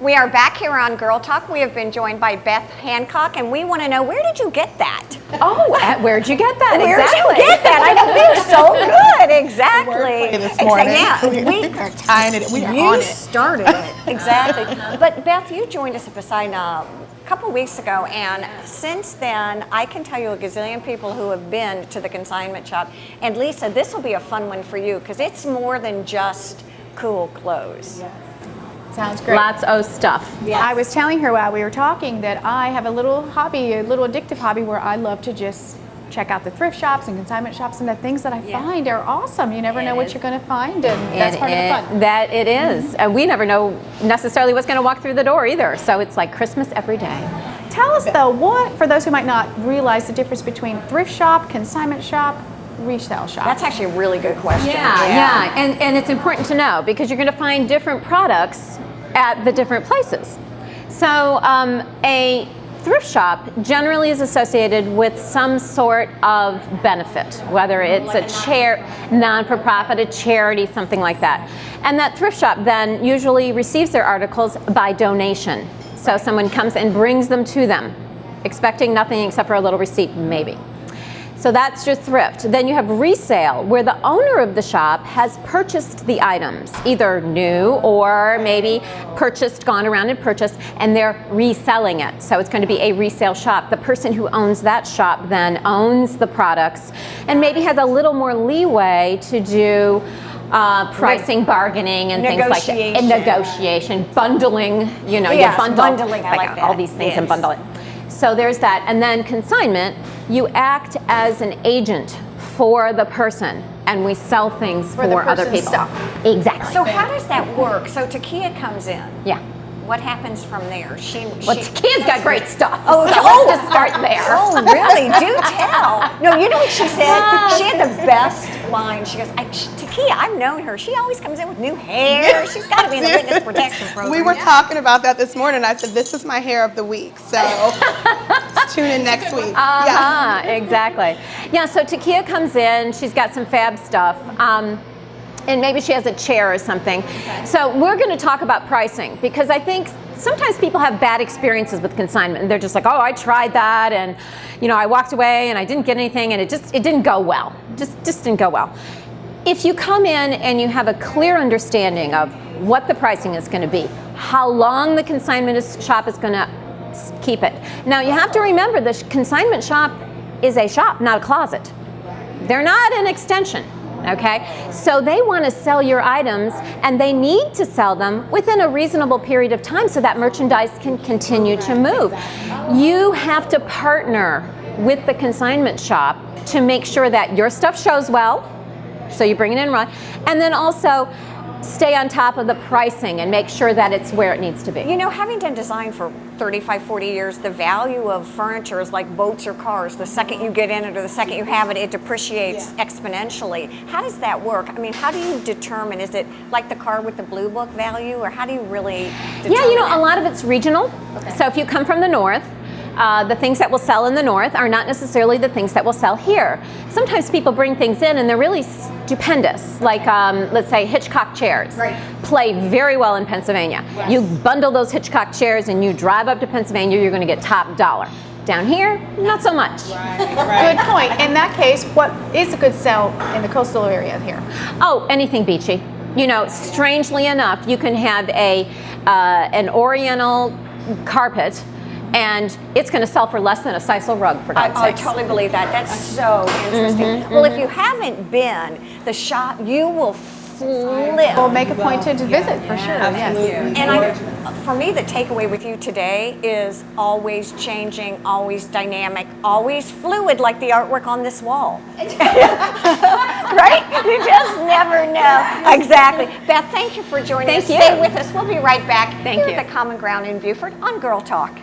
We are back here on Girl Talk. We have been joined by Beth Hancock, and we want to know, where did you get that? Oh, where'd you get that? Where'd Exactly. you get that? I know, we're so good. Exactly. This morning. Yeah, we are tying it. We are you on it. started it. Exactly. But Beth, you joined us at Poseidon a couple weeks ago, and since then, I can tell you a gazillion people who have been to the consignment shop. And Lisa, this will be a fun one for you because it's more than just cool clothes. Yes. Sounds great. Lots of stuff. Yes. I was telling her while we were talking that I have a little hobby, a little addictive hobby, where I love to just check out the thrift shops and consignment shops, and the things that I find are awesome. You never know what you're going to find, and that's part of the fun. That it is. And we never know necessarily what's going to walk through the door either. So it's like Christmas every day. Tell us though, what, for those who might not realize the difference between thrift shop, consignment shop, resale shop? That's actually a really good question. Yeah. And it's important to know because you're going to find different products at the different places. So a thrift shop generally is associated with some sort of benefit, whether it's a non-for-profit, a charity, something like that. And that thrift shop then usually receives their articles by donation. So someone comes and brings them to them, expecting nothing except for a little receipt, maybe. So that's your thrift. Then you have resale, where the owner of the shop has purchased the items, either new or maybe gone around and purchased, and they're reselling it. So it's going to be a resale shop. The person who owns that shop then owns the products and maybe has a little more leeway to do pricing, bargaining, and things like that. And negotiation, bundling, you know, you bundle bundling, I like that. All these things and bundle it. So there's that. And then consignment, you act as an agent for the person, and we sell things for other people. Stuff. Exactly. So how does that work? So Takia comes in. Yeah. What happens from there? Takia's got great stuff. Oh, so let's just start there. Oh, really? Do tell. No, you know what she said? She had the best line. She goes, Takia, I've known her. She always comes in with new hair. She's got to be in the witness protection program. We were talking about that this morning. I said, this is my hair of the week. So tune in next week. Exactly. Yeah, so Takia comes in. She's got some fab stuff. And maybe she has a chair or something. Okay. So we're going to talk about pricing because I think sometimes people have bad experiences with consignment and they're just like, oh, I tried that and you know, I walked away and I didn't get anything and it didn't go well. Just didn't go well. If you come in and you have a clear understanding of what the pricing is going to be, how long the consignment shop is going to keep it. Now you have to remember the consignment shop is a shop, not a closet. They're not an extension. Okay, so they want to sell your items and they need to sell them within a reasonable period of time so that merchandise can continue to move. You have to partner with the consignment shop to make sure that your stuff shows well, so you bring it in right, and then also stay on top of the pricing and make sure that it's where it needs to be. You know, having done design for 35, 40 years, the value of furniture is like boats or cars. The second you get in it or the second you have it, it depreciates exponentially. How does that work? I mean, how do you determine? Is it like the car with the blue book value, or how do you really determine? Yeah, you know, a lot of it's regional. Okay. So if you come from the north, the things that will sell in the north are not necessarily the things that will sell here. Sometimes people bring things in and they're really stupendous, like let's say Hitchcock chairs. Right. Play very well in Pennsylvania. Yes. You bundle those Hitchcock chairs and you drive up to Pennsylvania, you're going to get top dollar. Down here, not so much. Right. Good point. In that case, what is a good sell in the coastal area here? Oh, anything beachy. You know, strangely enough, you can have an oriental carpet and it's going to sell for less than a sisal rug, for God's I sakes. totally believe that. That's so interesting. Well, if you haven't been, the shop, you will flip. We'll make a point to visit for sure. Yes. And for me, the takeaway with you today is always changing, always dynamic, always fluid, like the artwork on this wall. Right? You just never know. Exactly. Beth, thank you for joining us. Thank you. Stay with us. We'll be right back. Thank you. At the Common Ground in Beaufort on Girl Talk.